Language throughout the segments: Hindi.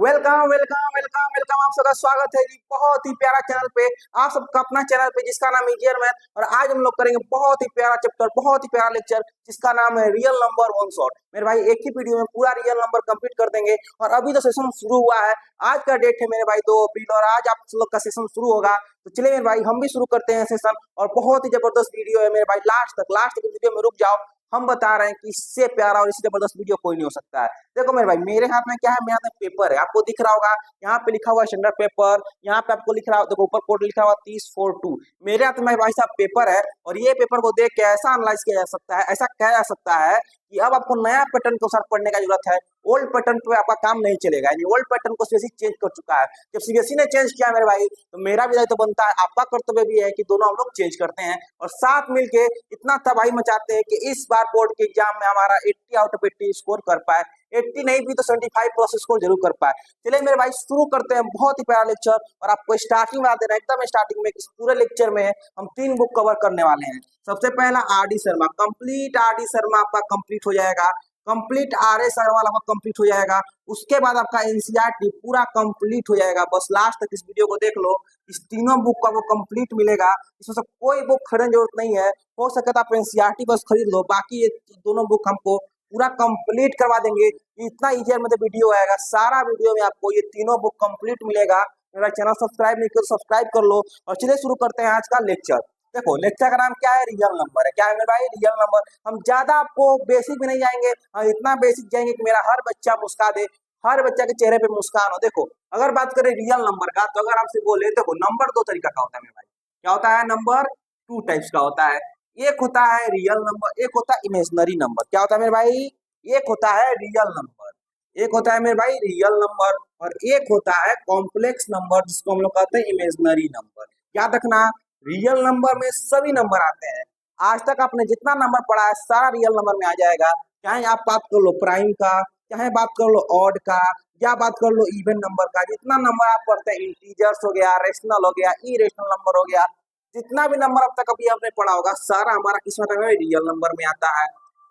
Welcome welcome welcome welcome. आप सबका स्वागत है जी बहुत ही प्यारा चैनल पे। आप सबका अपना चैनल पे जिसका नाम है ईजियर मैथ। और आज हम लोग करेंगे बहुत ही प्यारा चैप्टर, बहुत ही प्यारा लेक्चर जिसका नाम है रियल नंबर वन शॉट। मेरे भाई एक ही वीडियो में पूरा रियल नंबर कंप्लीट कर देंगे। और अभी तो सेशन शुरू हुआ है, आज का डेट है मेरे भाई 2 अप्रैल और आज आप लोग का सेशन शुरू होगा। तो चलिए मेरे भाई हम भी शुरू करते हैं सेशन। और बहुत ही जबरदस्त वीडियो है मेरे भाई, लास्ट तक वीडियो में रुक जाओ। हम बता रहे हैं कि इससे प्यारा और इससे जबरदस्त वीडियो कोई नहीं हो सकता है। देखो मेरे भाई, मेरे हाथ में क्या है, मेरे हाथ में पेपर है, आपको दिख रहा होगा। यहाँ पे लिखा हुआ है स्टैंडर्ड पेपर, यहाँ पे आपको लिख रहा है, देखो ऊपर कोड लिखा हुआ 30/4/2। मेरे हाथ में भाई साहब पेपर है और ये पेपर को देख के ऐसा एनालाइज किया जा सकता है, ऐसा कहा जा सकता है कि अब आपको नया पैटर्न के साथ पढ़ने का जरूरत है। ओल्ड पैटर्न पे आपका काम नहीं चलेगा, यानी ओल्ड पैटर्न को सीबीएसई चेंज कर चुका है। जब सीबीएसई ने चेंज किया मेरे भाई, तो मेरा भी दायित्व बनता है, आपका कर्तव्य भी है कि दोनों हम लोग चेंज करते हैं और साथ मिलके इतना तबाही मचाते हैं कि इस बार बोर्ड के एग्जाम में हमारा 80 आउट ऑफ 80 स्कोर कर पाए। 80 नहीं भी तो 75 प्लस स्कोर जरूर कर पाए। चलिए मेरे भाई शुरू करते हैं बहुत ही प्यारा लेक्चर। और आपको स्टार्टिंग में आ देना, एकदम स्टार्टिंग में इस पूरे लेक्चर में हम 3 बुक कवर करने वाले हैं। सबसे पहला R D Sharma, complete R D Sharma आपका कंप्लीट हो जाएगा। कंप्लीट आर एस अग्रवाल आपका कंप्लीट हो जाएगा। उसके बाद आपका एनसीईआरटी पूरा कंप्लीट हो जाएगा। बस लास्ट तक इस वीडियो को देख लो, इस तीनों बुक का वो कंप्लीट मिलेगा। इसमें से कोई बुक खरीदने की जरूरत नहीं है, हो सके तो आप एनसीईआरटी बस खरीद लो, बाकी ये दोनों बुक हमको पूरा कंप्लीट करवा देंगे। इतना ईजी मतलब वीडियो आएगा, सारा वीडियो में आपको ये तीनों बुक कंप्लीट मिलेगा। मेरा चैनल सब्सक्राइब नहीं किया तो सब्सक्राइब कर लो। और चलिए शुरू करते हैं आज का लेक्चर। देखो लेक्चर का नाम क्या है, रियल नंबर है। क्या है मेरे भाई, रियल नंबर। हम ज्यादा आपको बेसिक भी नहीं जाएंगे, हम इतना बेसिक जाएंगे कि मेरा हर बच्चा मुस्का दे, हर बच्चा के चेहरे पे मुस्कान हो। देखो अगर बात करें रियल नंबर का, तो अगर आपसे बोले, देखो नंबर दो तरीका का होता है मेरे भाई। क्या होता है, नंबर 2 टाइप्स का होता है। एक होता है रियल नंबर, एक होता है इमेजिनरी नंबर। क्या होता है मेरे भाई, एक होता है रियल नंबर, एक होता है मेरे भाई रियल नंबर, और एक होता है कॉम्प्लेक्स नंबर जिसको हम लोग कहते हैं इमेजिनरी नंबर। याद रखना, रियल नंबर में सभी नंबर आते हैं। आज तक आपने जितना नंबर पढ़ा है सारा रियल नंबर में आ जाएगा। चाहे आप बात कर लो प्राइम का, चाहे बात कर लो ऑड का, या बात कर लो इवन नंबर का। जितना नंबर आप पढ़ते हैं, इंटीजर्स हो गया, रेशनल हो गया, इरेशनल नंबर हो गया, जितना भी नंबर अब तक अभी आपने पढ़ा होगा सारा हमारा किस्मत में रियल नंबर में आता है।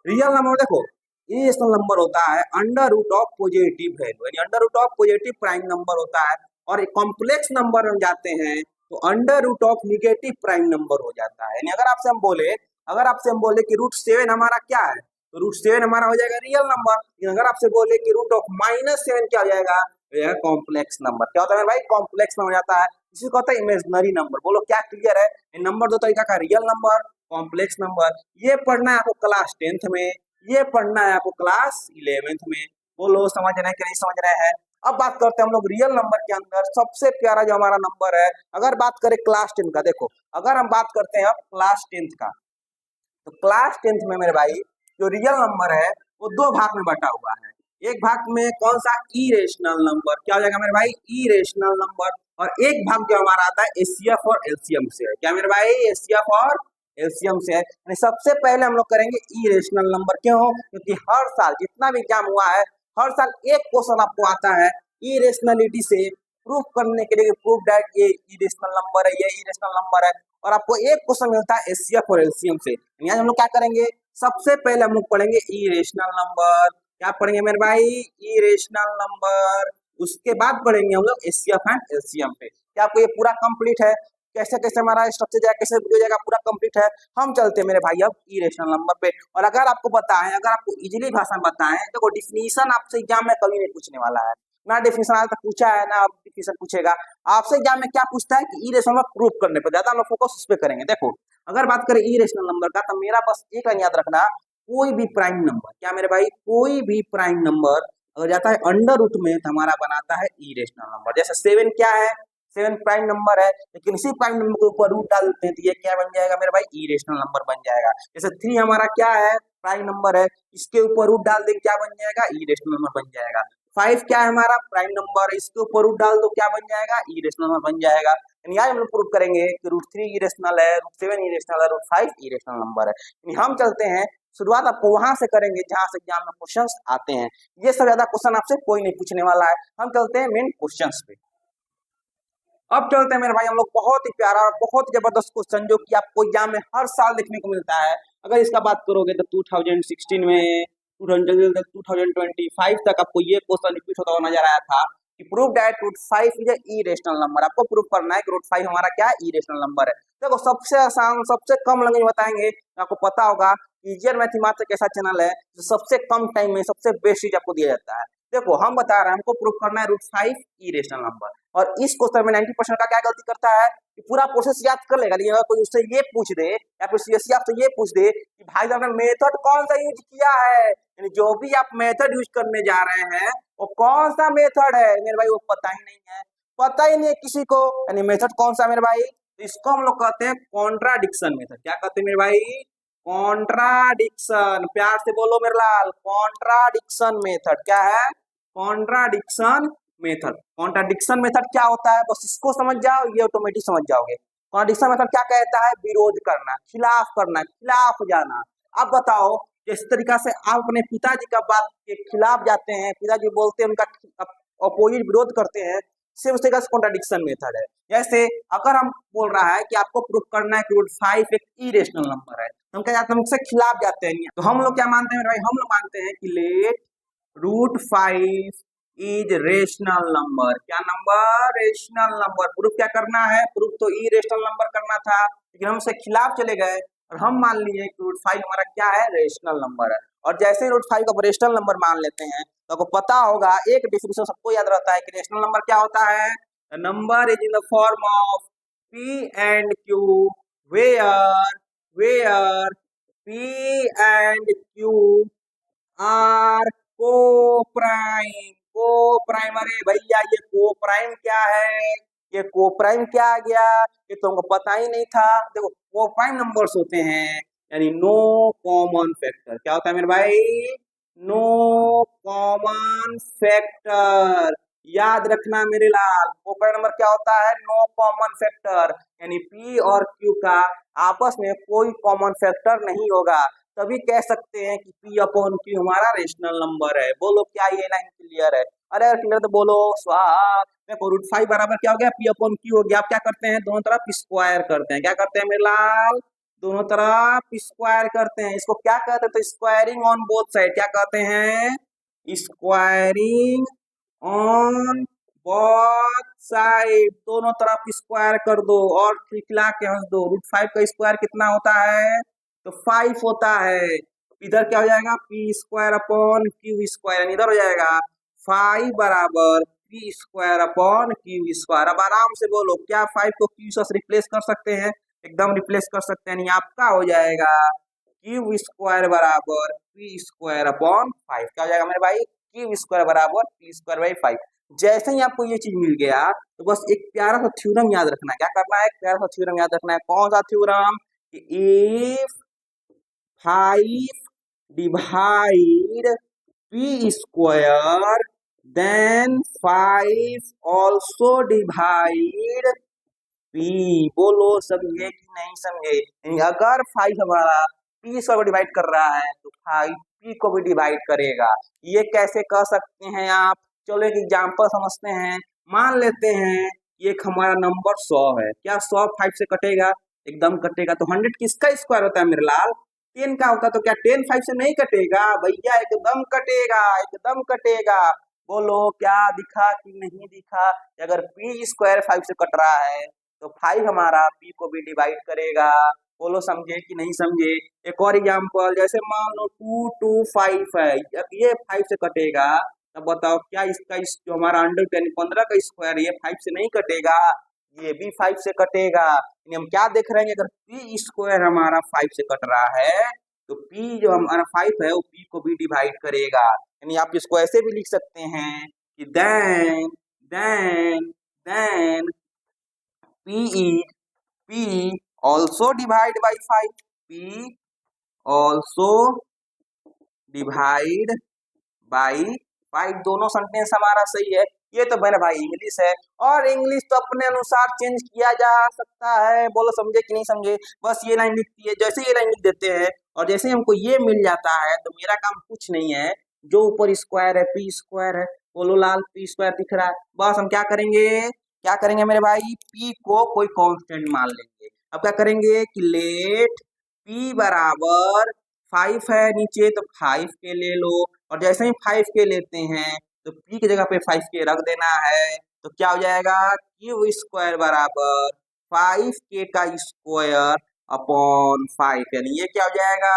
रियल नंबर देखो, इरेशनल नंबर होता है under root of positive value, यानी under root of positive prime number होता है। और कॉम्प्लेक्स नंबर में जाते हैं तो under root of negative prime number हो जाता है। यानी अगर आपसे हम बोले कि √7 हमारा क्या है, तो √7 हमारा हो जाएगा रियल नंबर। लेकिन अगर आपसे बोले कि √−7 क्या हो जाएगा, तो कॉम्प्लेक्स नंबर। क्या होता है भाई, कॉम्प्लेक्स में हो जाता है। इसी को होता है इमेजिनरी नंबर। बोलो क्या क्लियर है, नंबर दो तरीका का, रियल नंबर, कॉम्प्लेक्स नंबर। ये पढ़ना है आपको क्लास 10th में, ये पढ़ना है आपको क्लास 11th में। बोलो समझ रहे हैं कि नहीं समझ रहे हैं। अब बात करते हैं हम लोग रियल नंबर के अंदर सबसे प्यारा जो हमारा नंबर है। अगर बात करें क्लास 10 का, देखो अगर हम बात करते हैं अब क्लास 10th का, तो क्लास 10th में मेरे भाई जो रियल नंबर है वो 2 भाग में बटा हुआ है। एक भाग में कौन सा, इरेशनल नंबर। क्या हो जाएगा मेरे भाई, इरेशनल नंबर। और एक भाग जो हमारा आता है एचसीएफ और एलसीएम से है। क्या मेरे भाई, एचसीएफ और एलसीएम से है। यानी सबसे पहले हम लोग करेंगे इरेशनल नंबर। क्यों, क्योंकि हर साल जितना भी एग्जाम हुआ है, हर साल एक क्वेश्चन आपको आता है इरेशनलिटी से प्रूफ करने के लिए, प्रूफ दैट ये इरेशनल नंबर है, ये इरेशनल नंबर है। और आपको एक क्वेश्चन मिलता है एचसीएफ और एलसीएम से। यानी हम लोग क्या करेंगे, सबसे पहले हम लोग पढ़ेंगे इरेशनल नंबर। क्या पढ़ेंगे मेरे भाई, इरेशनल नंबर। उसके बाद पढ़ेंगे हम लोग एचसीएफ एंड एलसीएम पे। क्या आपको ये पूरा कंप्लीट है, कैसे कैसे हमारा स्ट्रक्चर जाएगा, कैसे वीडियो जाएगा, पूरा कंप्लीट है। हम चलते हैं मेरे भाई अब इरेशनल नंबर पे। और अगर आपको बताएं, अगर आपको इजीली भाषा में बताएं, देखो डिफिनीशन आपसे एग्जाम में कभी नहीं पूछने वाला है। ना डिफिनीशन आज तक पूछा है, ना अब डिफिनीशन पूछेगा। आपसे एग्जाम में क्या पूछता है कि इरेशनल नंबर प्रूफ करने पर ज्यादा हम लोग फोकस उस पर करेंगे। देखो अगर बात करें इरेशनल नंबर का, तो मेरा बस एक लाइन याद रखना, कोई भी प्राइम नंबर, क्या मेरे भाई, कोई भी प्राइम नंबर अगर जाता है अंडर रूट में तो हमारा बनाता है इरेशनल नंबर। जैसे 7 क्या है, 7 प्राइम नंबर है, लेकिन इसी प्राइम नंबर के ऊपर रूट डाल देते हैं तो ये क्या बन जाएगा मेरे भाई, इरेशनल नंबर बन जाएगा। जैसे 3 हमारा क्या है, प्राइम नंबर है, इसके ऊपर रूट डाल देंगे क्या बन जाएगा, इरेशनल नंबर बन जाएगा। 5 क्या है हमारा, प्राइम नंबर, इसके ऊपर रूट डाल दो क्या बन जाएगा, इरेशनल नंबर बन जाएगा। आज हम लोग प्रूव करेंगे कि √3 इरेशनल है, √7 इरेशनल है, √5 इरेशनल नंबर है। हम चलते हैं, शुरुआत आपको वहां से करेंगे जहां से एग्जाम में क्वेश्चंस आते हैं। ये सब ज्यादा क्वेश्चन आपसे कोई नहीं पूछने वाला है। हम चलते हैं मेन क्वेश्चंस पे। अब चलते हैं मेरे भाई हम लोग बहुत ही प्यारा और बहुत ही जबरदस्त क्वेश्चन जो कि आपको एग्जाम में हर साल देखने को मिलता है। अगर इसका बात करोगे तो 2016 में, 2025 तक आपको ये क्वेश्चन रिपीट होता हुआ नजर आया था कि prove that root 5 is irrational number. आपको प्रूव करना है कि रूट 5 हमारा क्या ई रेशनल नंबर है। देखो सबसे आसान सबसे कम लैंग्वेज बताएंगे, आपको पता होगा इजियर मैथमेटिक्स ऐसा चैनल है जो सबसे कम टाइम में सबसे बेस्ट चीज आपको दिया जाता है। देखो हम बता रहे हैं हमको प्रूव करना है रूट 5 ई रेशनल नंबर, और इस क्वेश्चन में 90% का क्या गलती करता है कि पूरा प्रोसेस याद कर लेगा, लेकिन अगर कोई उससे ये पूछ दे या फिर सीएससी आपसे ये पूछ दे कि भाई साहब ने मेथड कौन सा यूज किया है, यानी जो भी आप मेथड यूज करने जा रहे हैं वो कौन सा मेथड है मेरे भाई, वो पता ही नहीं है, पता ही नहीं है किसी को, यानी मेथड कौन सा मेरे भाई, तो इसको हम लोग कहते हैं कॉन्ट्राडिक्शन मेथड। क्या कहते हैं मेरे भाई, कॉन्ट्राडिक्शन। प्यार से बोलो मेरे लाल, कॉन्ट्राडिक्शन मेथड। क्या है, कॉन्ट्राडिक्शन मेथड। कॉन्ट्राडिक्शन मेथड क्या होता है, बस इसको समझ जाओ, ये ऑटोमेटिक समझ जाओगे। कॉन्ट्राडिक्शन मेथड क्या कहता है, विरोध करना, खिलाफ करना, खिलाफ जाना। अब बताओ जिस तरीका से आप अपने पिताजी का बात के खिलाफ जाते हैं, पिताजी बोलते हैं उनका अपोजिट विरोध करते हैं, सिर्फ उस तरीका से कॉन्ट्राडिक्शन मेथड है। जैसे अगर हम बोल रहा है कि आपको प्रूफ करना है कि रूट 5 एक इरेशनल नंबर है, हम क्या जाते हैं उससे खिलाफ जाते हैं, तो हम लोग क्या मानते हैं भाई, हम लोग मानते हैं कि let root 5 is rational number. क्या नंबर, रेशनल नंबर। प्रूफ क्या करना है, प्रूफ तो इरेशनल नंबर करना था, लेकिन हम उससे खिलाफ चले गए और हम मान लिए कि रूट 5 हमारा क्या है, रेशनल नंबर है। और जैसे ही रूट 5 को रेशनल नंबर मान लेते हैं तो आपको पता होगा एक डिफिनेशन सबको याद रहता है कि रेशनल नंबर क्या होता है, number is in the form of P and Q where where P and Q are coprime. Coprime, अरे भैया ये को प्राइम क्या है, ये को प्राइम क्या आ गया, ये तो हमको पता ही नहीं था। देखो को प्राइम नंबर्स होते हैं यानी नो कॉमन फैक्टर। क्या होता है मेरे भाई, नो कॉमन फैक्टर। याद रखना मेरे लाल, को प्राइम नंबर क्या होता है, नो कॉमन फैक्टर, यानी पी और क्यू का आपस में कोई कॉमन फैक्टर नहीं होगा, तभी कह सकते हैं कि पी अपॉन क्यू हमारा रेशनल नंबर है। बोलो क्या ये लाइन क्लियर है, अरे क्लियर तो बोलो स्वाहा। देखो रूट 5 बराबर क्या हो गया, पी अपॉन क्यू हो गया। आप क्या करते हैं, दोनों तरफ स्क्वायर करते हैं। क्या करते हैं मेरे लाल, दोनों तरफ स्क्वायर करते हैं। इसको क्या कहते हैं, तो स्क्वायरिंग ऑन बोथ साइड। क्या कहते हैं, स्क्वायरिंग ऑन बोथ साइड, दोनों तरफ स्क्वायर कर दो और खिला के हंस दो। रूट 5 का स्क्वायर कितना होता है, तो 5 होता है। इधर क्या हो जाएगा, P square upon Q square, इधर हो जाएगा 5 बराबर P square upon Q square. अब आराम से बोलो, क्या 5 को क्यू से रिप्लेस कर सकते हैं, एकदम रिप्लेस कर सकते हैं, नहीं आपका हो जाएगा क्यू स्क्वायर बराबर पी स्क्वायर अपॉन 5। क्या हो जाएगा मेरे भाई, क्यू स्क्वायर बराबर पी स्क्वायर बाई 5। जैसे ही आपको ये चीज मिल गया तो बस एक प्यारा सा थ्योरम याद रखना है। क्या करना है, एक प्यारा सा थ्योरम याद रखना है। कौन सा theorem, if 5 divide p square then 5 also divide p। बोलो समझे कि नहीं समझे, अगर 5 हमारा p स्क्वायर को डिवाइड कर रहा है तो 5 p को भी डिवाइड करेगा। ये कैसे कह सकते हैं आप, चलो एक एग्जांपल समझते हैं। मान लेते हैं एक हमारा नंबर 100 है, क्या 100 5 से कटेगा, एकदम कटेगा। तो 100 किसका स्क्वायर होता है मेरे लाल, 10 का होता है, तो क्या 10 5 से नहीं कटेगा भैया, एकदम कटेगा, एकदम कटेगा। बोलो क्या दिखा कि नहीं दिखा, अगर पी स्क्वायर 5 से कट रहा है तो 5 हमारा पी को भी डिवाइड करेगा। बोलो समझे कि नहीं समझे। एक और एग्जांपल, जैसे मान लो 2 2 5 है, ये 5 से कटेगा, अब बताओ क्या इसका जो हमारा अंडर 10 15 का स्क्वायर, ये 5 से नहीं कटेगा, ये भी 5 से कटेगा। हम क्या देख रहे हैं, अगर पी स्क्वायर हमारा 5 से कट रहा है तो पी जो हमारा 5 है वो पी को भी डिवाइड करेगा। यानी आप इसको ऐसे भी लिख सकते हैं कि then p also divide by 5, p also divide by 5, दोनों सेंटेंस हमारा सही है। ये तो मेरा भाई इंग्लिश है, और इंग्लिश तो अपने अनुसार चेंज किया जा सकता है। बोलो समझे कि नहीं समझे। बस ये लाइन लिखती है, जैसे ये लाइन लिख देते हैं और जैसे हमको ये मिल जाता है तो मेरा काम कुछ नहीं है, जो ऊपर स्क्वायर है पी स्क्वायर है, बोलो लाल पी स्क्वायर दिख रहा है, बस हम क्या करेंगे मेरे भाई, पी को कोई कांस्टेंट मान लेंगे। अब क्या करेंगे कि लेट पी बराबर 5 है नीचे, तो 5 के ले लो, और जैसे ही 5 के लेते हैं तो पी की जगह पे 5k रख देना है। तो क्या हो जाएगा, क्यू स्क्वायर बराबर 5k का स्क्वायर अपॉन 5, यानी ये क्या हो जाएगा,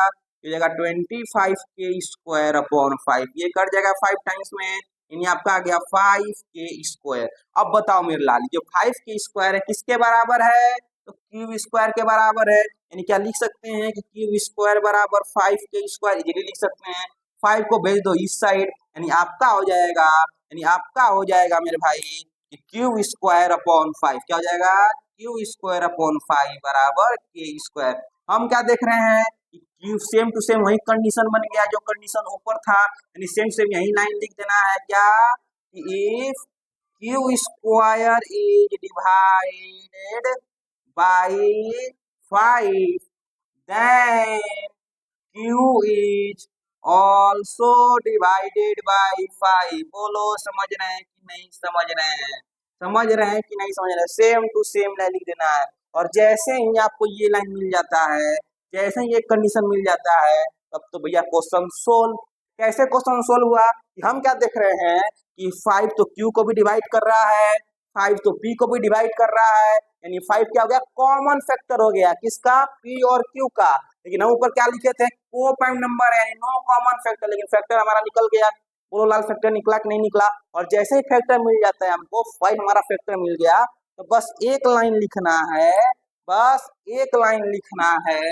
ये जाएगा 25k स्क्वायर अपॉन 5, ये कट जाएगा 5 टाइम्स में, यानी आपका आ गया 5k स्क्वायर। अब बताओ मेरे लाल, जो 5k स्क्वायर है किसके बराबर है, तो क्यू स्क्वायर के बराबर है, यानी क्या लिख सकते हैं कि क्यू स्क्वायर बराबर 5k स्क्वायर, इजीली लिख सकते हैं। 5 को भेज दो इस साइड, यानी आपका हो जाएगा, मेरे भाई कि क्यू स्क्वायर अपॉन 5 क्या हो जाएगा, क्यू स्क्वायर अपॉन 5 बराबर के स्क्वायर। हम क्या देख रहे हैं कि क्यू सेम टू सेम वही कंडीशन बन गया जो कंडीशन ऊपर था, यानी सेम सेम यही लाइन लिख देना है क्या, कि if Q square is divided by 5 then Q is also divided by 5। बोलो समझ रहे हैं कि नहीं समझ रहे हैं, समझ रहे हैं कि नहीं समझ रहे हैं, सेम टू सेम लाइन लिख देना है। और जैसे ही आपको ये लाइन मिल जाता है, जैसे ही ये कंडीशन मिल जाता है, तब तो भैया क्वेश्चन सोल्व। कैसे क्वेश्चन सोल्व हुआ कि हम क्या देख रहे हैं कि 5 तो Q को भी डिवाइड कर रहा है, 5 तो P को भी डिवाइड कर रहा है, यानी 5 क्या हो गया, कॉमन फैक्टर हो गया किसका, P और Q का। लेकिन हम ऊपर क्या लिखे थे, को प्राइम नंबर है, नो कॉमन फैक्टर, लेकिन फैक्टर हमारा निकल गया। बोलो लाल फैक्टर निकला कि नहीं निकला। और जैसे ही फैक्टर मिल जाता है हमको, 5 हमारा फैक्टर मिल गया, तो बस एक लाइन लिखना है, बस एक लाइन लिखना है,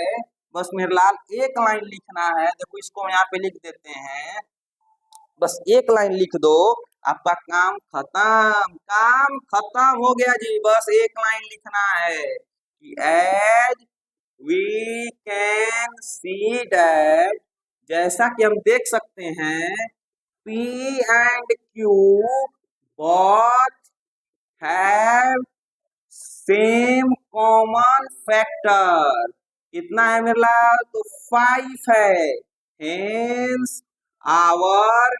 बस मेरे लाल एक लाइन लिखना है। देखो इसको यहाँ पे लिख देते हैं, बस एक लाइन लिख दो, आपका काम खत्म, काम खत्म हो गया जी। बस एक लाइन लिखना है कि as we can see that, जैसा कि हम देख सकते हैं, P and Q both have same common factor. कितना है मेरे लाल, तो 5 है। Hence our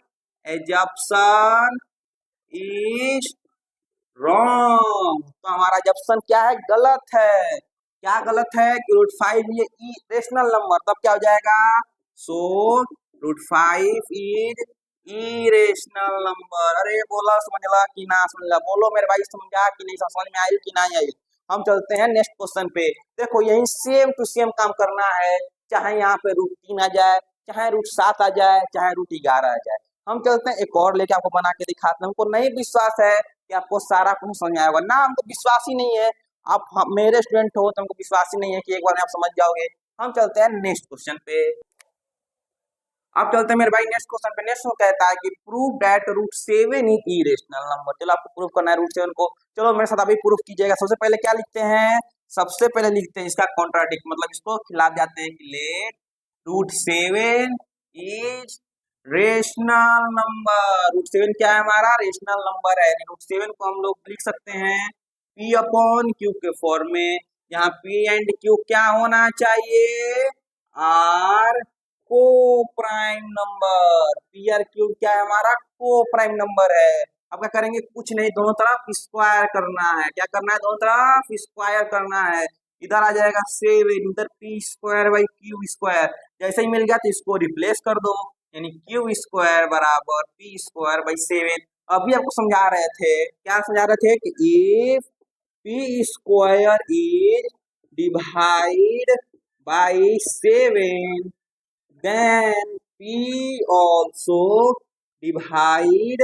assumption is wrong. तो हमारा एजप्शन क्या है, गलत है। क्या गलत है कि √5 ये रेशनल नंबर, तब क्या हो जाएगा, सो √5 इज इरेशनल नंबर। अरे बोला समझला कि ना समझला, बोलो मेरे भाई समझा कि नहीं, समझ में आई कि नहीं आई। हम चलते हैं नेक्स्ट क्वेश्चन पे। देखो यही सेम टू सेम काम करना है, चाहे यहाँ पे √3 आ जाए, चाहे √7 आ जाए, चाहे √11 आ जाए। हम चलते हैं एक और लेके आपको बना के दिखाते हैं। हमको नहीं विश्वास है कि आपको सारा कुछ समझ आएगा ना, हमको विश्वास ही नहीं है। आप मेरे स्टूडेंट हो तो हमको विश्वास ही नहीं है कि एक बार में आप समझ जाओगे। हम चलते हैं नेक्स्ट क्वेश्चन पे। अब चलते हैं मेरे भाई नेक्स्ट क्वेश्चन पे। नेक्स्ट वो कहता है कि prove that √7 is irrational number. चलो आपको प्रूव करना है √7 को, चलो मेरे साथ अभी प्रूव कीजिएगा। सबसे पहले क्या लिखते हैं, सबसे पहले लिखते हैं इसका कॉन्ट्राडिक्ट, मतलब इसको खिलाफ जाते हैं कि लेट √7 इज रेशनल नंबर। √7 क्या है, हमारा रेशनल नंबर है। √7 को हम लोग लिख सकते हैं P अपॉन Q के फॉर्म में। यहाँ P एंड Q क्या होना चाहिए, आर को prime number. P R Q क्या है, हमारा को प्राइम नंबर है। अब क्या करेंगे, कुछ नहीं, दोनों तरफ स्क्वायर करना है। क्या करना है, दोनों तरफ स्क्वायर करना है। इधर आ जाएगा 7, इधर P square by Q square. जैसे ही मिल गया तो इसको रिप्लेस कर दो, यानी क्यू स्क्वायर बराबर पी स्क्वायर बाई 7। अभी आपको समझा रहे थे, क्या समझा रहे थे कि if P square is divide by 7 then P also divide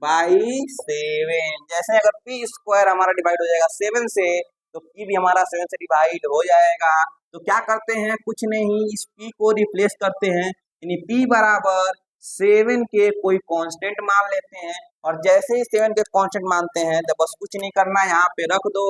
by 7। जैसे अगर P स्क्वायर हमारा डिवाइड हो जाएगा 7 से, तो P भी हमारा 7 से डिवाइड हो जाएगा। तो क्या करते हैं, कुछ नहीं, इस P को रिप्लेस करते हैं, यानी P बराबर 7 के कोई कांस्टेंट मान लेते हैं। और जैसे ही 7 के कांस्टेंट मानते हैं तो बस कुछ नहीं करना, यहाँ पे रख दो,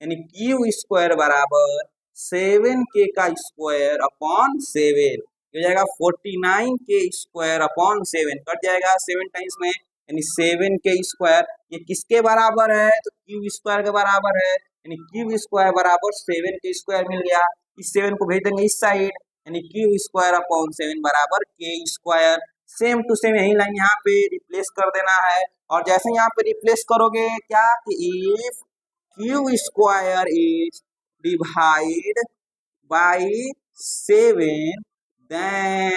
यानी Q स्क्वायर बराबर 7k का स्क्वायर अपॉन 7 हो जाएगा 49k स्क्वायर अपॉन 7, कट जाएगा 7 टाइम्स में, यानी 7k स्क्वायर। ये किसके बराबर है, तो क्यू स्क्वायर के बराबर है, यानी क्यू स्क्वायर बराबर 7k स्क्वायर मिल गया। इस 7 को भेज देंगे इस साइड, यानी क्यू स्क्वायर अपॉन 7 बराबर k square. Same to same यही लाइन यहाँ पे रिप्लेस कर देना है। और जैसे यहाँ पे रिप्लेस करोगे क्या, कि if Q square is divide by 7 then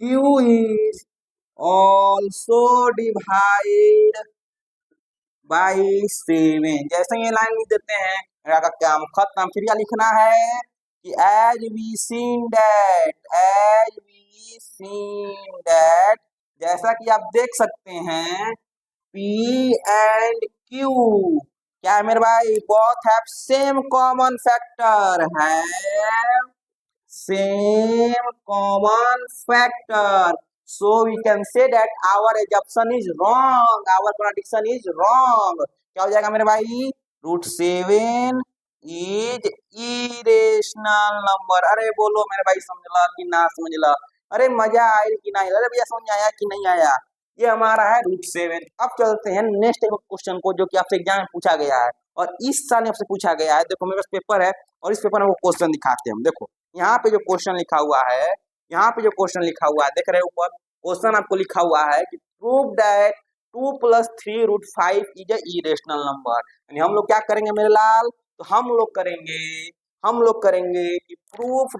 Q is also divide by 7। जैसे ये लाइन लिख देते हैं, मेरा का काम खत्म। फिर क्या लिखना है कि एज वी सीन दैट जैसा कि आप देख सकते हैं P एंड Q क्या है मेरे भाई, both have same common factor है, same common factor, so we can say that our assumption is wrong, our prediction is wrong। क्या हो जाएगा मेरे भाई, √7 इज इरेशनल नंबर। अरे बोलो मेरे भाई, समझ ला कि ना समझ ला, अरे मजा आया कि नहीं, अरे भैया समझ आया कि नहीं आया। ये हमारा है √7। अब चलते हैं नेक्स्ट क्वेश्चन को, जो कि आपसे एग्जाम में पूछा गया है और इस साल आपसे पूछा गया है। देखो मेरे पास पेपर है और इस पेपर में वो क्वेश्चन दिखाते हैं हम। देखो यहाँ पे जो क्वेश्चन लिखा हुआ है, यहाँ पे जो क्वेश्चन लिखा हुआ है, देख रहे हो ऊपर क्वेश्चन आपको लिखा हुआ है कि prove that 2 + 3√5 is a irrational number. यानी हम लोग क्या करेंगे मेरे लाल, तो हम लोग करेंगे कि प्रूफ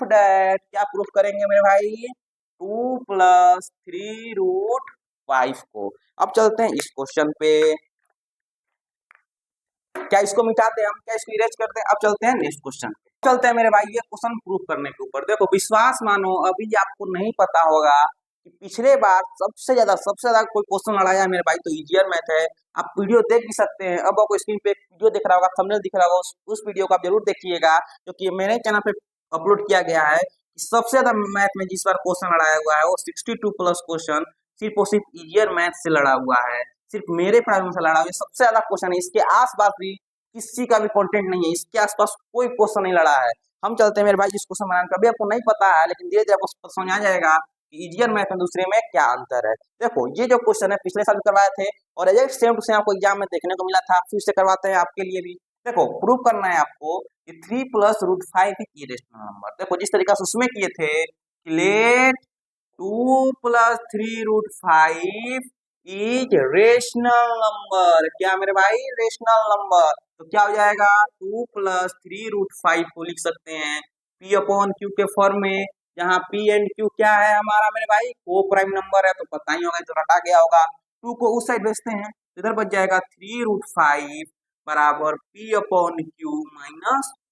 दैट क्या प्रूफ करेंगे मेरे भाई, 2 + 3√5 को। अब चलते हैं इस क्वेश्चन पे, क्या इसको मिटा दें हम, क्या इसको इरेज कर दें। अब चलते हैं नेक्स्ट क्वेश्चन पे, चलते हैं मेरे भाई ये क्वेश्चन प्रूफ करने के ऊपर। देखो विश्वास मानो अभी आपको नहीं पता होगा कि पिछले बार सबसे ज्यादा कोई क्वेश्चन लड़ाया मेरे भाई तो इजियर मैथ है। आप वीडियो देख भी सकते हैं, अब आपको स्क्रीन पे एक वीडियो दिख रहा होगा, थंबनेल दिख रहा होगा, उस वीडियो को आप जरूर देखिएगा, जो कि मेरे चैनल पे अपलोड किया गया है। सबसे ज्यादा मैथ में जिस बार क्वेश्चन लड़ाया हुआ है वो 62+ क्वेश्चन सिर्फ और सिर्फ इजियर मैथ से लड़ा हुआ है, सिर्फ मेरे प्रॉब्लम से लड़ा हुआ है। सबसे ज्यादा क्वेश्चन है, इसके आसपास भी किसी का भी कंटेंट नहीं है, इसके आसपास कोई क्वेश्चन नहीं लड़ा है। हम चलते हैं मेरे भाई जिस क्वेश्चन बनाने का अभी आपको नहीं पता है, लेकिन धीरे धीरे आपको समझ आ जाएगा कि इजियर मैथ में दूसरे में क्या अंतर है। देखो ये जो क्वेश्चन है पिछले साल करवाए थे और एग्जैक्ट सेम टू सेम आपको एग्जाम में देखने को मिला था, फिर से करवाते हैं आपके लिए भी। देखो प्रूव करना है आपको कि 3 + √5 इज इरेशनल नंबर। देखो जिस तरीके से उसमें किए थे, लेट 2 + 3√5 इज रेशनल नंबर। क्या मेरे भाई, रेशनल नंबर। तो क्या हो जाएगा, 2 + 3√5 को लिख सकते हैं P/Q के फॉर्म में, जहाँ P एंड Q क्या है हमारा मेरे भाई, को प्राइम नंबर है, तो पता ही होगा, तो रटा गया होगा। 2 को उस साइड भेजते हैं, इधर बच जाएगा 3√5 बराबर P/Q -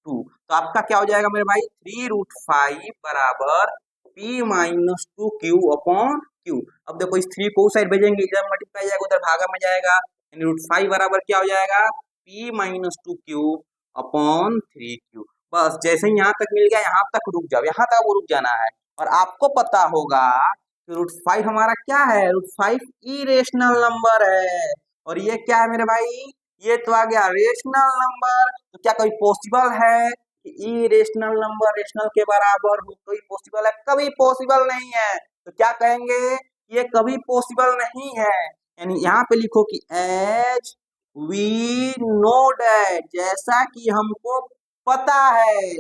2। तो आपका क्या हो जाएगा मेरे भाई, 3√5 बराबर P-2Q/Q। अब देखो इस 3 को उस साइड भेजेंगे, इधर मल्टीप्लाई जाएगा, उधर भागा में जाएगा, यानी √5 बराबर क्या हो जाएगा, P-2Q/3Q। बस जैसे ही यहाँ तक मिल गया, यहाँ तक रुक जाओ, यहाँ तक वो रुक जाना है। और आपको पता होगा कि √5 हमारा क्या है, √5 इरेशनल नंबर है। और ये क्या है मेरे भाई, ये तो आ गया रेशनल नंबर। तो क्या कोई पॉसिबल है कि इरेशनल नंबर रेशनल के बराबर हो, कोई पॉसिबल है, कभी पॉसिबल नहीं है। तो क्या कहेंगे, ये कभी पॉसिबल नहीं है। यानी यहाँ पे लिखो कि एज वी नो दैट, जैसा कि हमको पता है,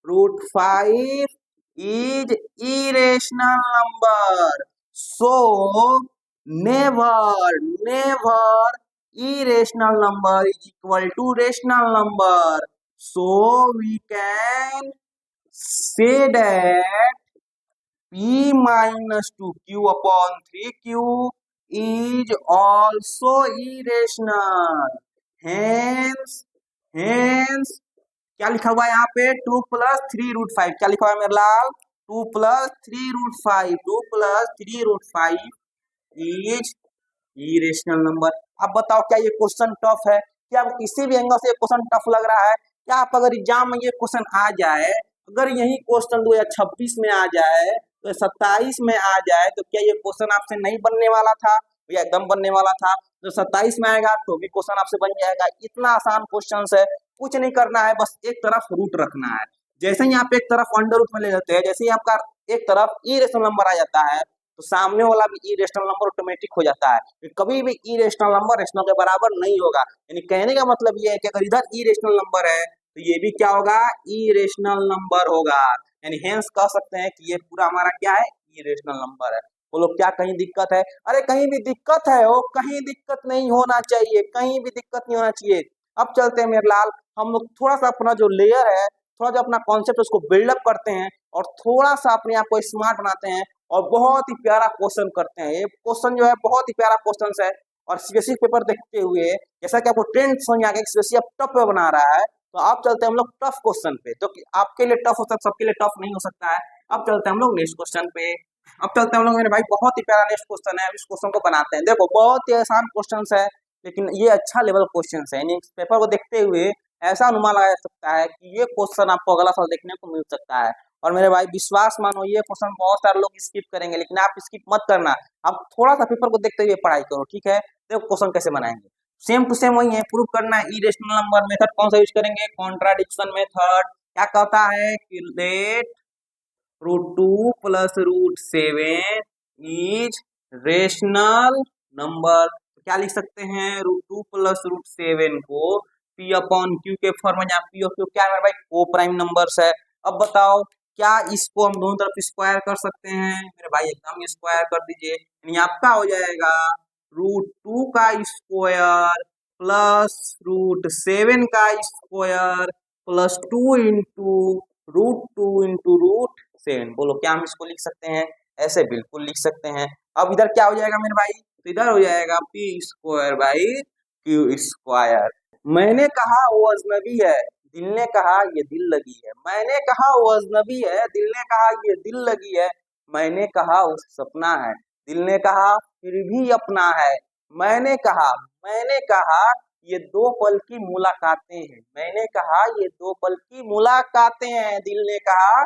√5 is irrational number, so never irrational number is equal to rational number, so we can say that P-2Q/3Q is also irrational। hence क्या लिखा हुआ है यहाँ पे, 2 + 3√5, क्या लिखा हुआ है मेरे लाल, 2 + 3√5, 2 + 3√5 इज इरेशनल नंबर। अब बताओ क्या ये क्वेश्चन टफ है, क्या किसी भी एंगल से ये क्वेश्चन टफ लग रहा है? क्या आप अगर एग्जाम में ये क्वेश्चन आ जाए, अगर यही क्वेश्चन 2026 में आ जाए, 27 में आ जाए, तो क्या ये क्वेश्चन आपसे नहीं बनने वाला था? या एकदम बनने वाला था। जो 27 में आएगा तो भी क्वेश्चन आपसे बन जाएगा। इतना आसान क्वेश्चन है, कुछ नहीं करना है, बस एक तरफ रूट रखना है। जैसे ही आप एक तरफ अंडर रूट में ले लेते हैं, जैसे ही आपका एक तरफ इरेशनल नंबर आ जाता है, तो सामने वाला भी इरेशनल नंबर ऑटोमेटिक हो जाता है। कभी भी इरेशनल नंबर रेशनल के बराबर नहीं होगा। यानी कहने का मतलब ये है कि अगर इधर इरेशनल नंबर है तो ये भी क्या होगा, इरेशनल नंबर होगा। यानी हेंस कह सकते हैं कि ये पूरा हमारा क्या है, इरेशनल नंबर है। बोलो क्या कहीं दिक्कत है? अरे कहीं भी दिक्कत है, वो कहीं दिक्कत नहीं होना चाहिए, कहीं भी दिक्कत नहीं होना चाहिए। अब चलते हैं मेरे लाल, हम लोग थोड़ा सा अपना जो लेयर है, थोड़ा जो अपना कॉन्सेप्ट उसको बिल्डअप करते हैं और थोड़ा सा अपने आप को स्मार्ट बनाते हैं और बहुत ही प्यारा क्वेश्चन करते हैं। ये क्वेश्चन जो है बहुत ही प्यारा क्वेश्चन है और सीबीएसई पेपर देखते हुए जैसा कि आपको ट्रेंड समझ में आ गया सीबीएसई अब टफ पे बना रहा है, तो आप चलते हैं हम लोग टफ क्वेश्चन पे, जो कि आपके लिए टफ हो सकता है, सबके लिए टफ नहीं हो सकता है। अब चलते हैं हम लोग नेक्स्ट क्वेश्चन पे। अब चलते हैं हम लोग मेरे भाई, बहुत ही प्यारा नेक्स्ट क्वेश्चन है। अब इस क्वेश्चन को बनाते हैं। देखो बहुत ही आसान क्वेश्चन है, लेकिन ये अच्छा लेवल क्वेश्चन है। यानी इस पेपर को देखते हुए ऐसा अनुमान लगाया जा सकता है कि ये क्वेश्चन आपको अगला साल देखने को मिल सकता है। और मेरे भाई विश्वास मानो, ये क्वेश्चन बहुत सारे लोग स्किप करेंगे, लेकिन आप स्किप मत करना। आप थोड़ा सा पेपर को देखते हुए पढ़ाई करो, ठीक है। देखो क्वेश्चन कैसे बनाएंगे, सेम टू सेम वही है। प्रूव करना है इरेशनल नंबर मेथड कौन सा यूज करेंगे, कॉन्ट्राडिक्शन मेथड। क्या कहता है कि लेट √2 + √7 इज रेशनल नंबर। क्या लिख सकते हैं, √2 + √7 को P/Q के फॉर्म में, जहाँ P और Q क्या है मेरे भाई, को प्राइम नंबर्स है। अब बताओ क्या इसको हम दोनों तरफ स्क्वायर कर सकते हैं, मेरे भाई एकदम स्क्वायर कर दीजिए। यानी आपका हो जाएगा √2 का स्क्वायर प्लस √7 का स्क्वायर प्लस 2 इंटू √2 × √7। बोलो क्या हम इसको लिख सकते हैं, ऐसे बिल्कुल लिख सकते हैं। अब इधर क्या हो जाएगा मेरे भाई, तो इधर हो जाएगा P² / Q²। मैंने कहा वो अजनबी है, दिल ने कहा ये दिल लगी है। मैंने कहा वो अजनबी है, दिल ने कहा ये दिल लगी है। मैंने कहा वो सपना है, दिल ने कहा फिर भी अपना है। मैंने कहा ये 2 पल की मुलाकातें हैं। मैंने कहा ये 2 पल की मुलाकातें हैं, दिल ने कहा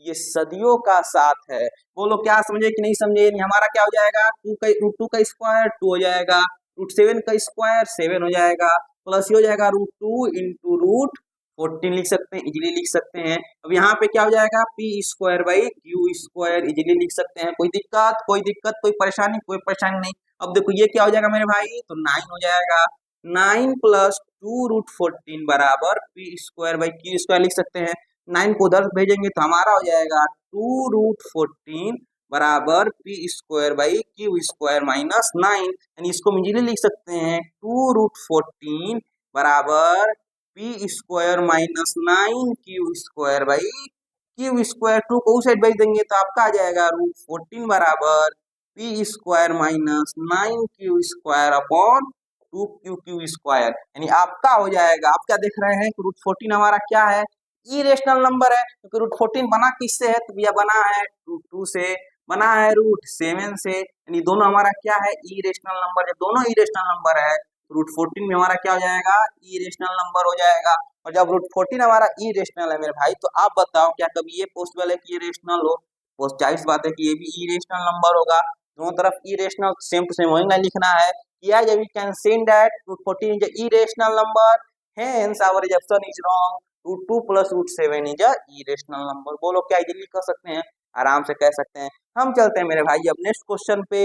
ये सदियों का साथ है। बोलो क्या समझे कि नहीं समझे। हमारा क्या हो जाएगा, √2 का स्क्वायर 2 हो जाएगा, √7 का स्क्वायर 7 हो जाएगा, प्लस ये हो जाएगा √2 × √14 लिख सकते हैं, इजीली लिख सकते हैं। अब यहाँ पे क्या हो जाएगा, P² / Q² इजीली लिख सकते हैं। कोई दिक्कत कोई परेशानी नहीं। अब देखो ये क्या हो जाएगा मेरे भाई, तो 9 हो जाएगा। 9 + 2 √14 बराबर P² / Q² लिख सकते हैं। 9 को उधर भेजेंगे तो हमारा हो जाएगा 2 √14 बराबर P² / Q² - 9। यानी इसको हम इजीली लिख सकते हैं 2 √14 बराबर P² - 9 Q² / Q²। 2 को उस साइड भेज देंगे तो आपका आ जाएगा √14 बराबर P² - 9 Q² / 2Q²। यानी आपका हो जाएगा। आप क्या देख रहे हैं कि √14 हमारा क्या है, इरेशनल नंबर है, क्योंकि √14 बना किससे है, तो भैया बना है √2 से, बना है √7 से। यानी दोनों हमारा क्या है, इरेशनल नंबर। जब दोनों इरेशनल नंबर है √14 में हमारा क्या हो जाएगा, इरेशनल नंबर हो जाएगा। और जब √14 हमारा इरेशनल है मेरे भाई, तो आप बताओ क्या कभी ये पॉसिबल है कि इरेशनल हो। बहुत जाहिर बात है कि ये भी इरेशनल नंबर होगा। दोनों तरफ इरेशनल सेम टू सेम वही ना लिखना है। Yeah, we can say that √14 is an irrational number. Hence, our assumption is wrong. √2 + √7 is a irrational number. बोलो क्या इजीली कर सकते हैं, आराम से कह सकते हैं। हम चलते हैं मेरे भाई अब नेक्स्ट क्वेश्चन पे।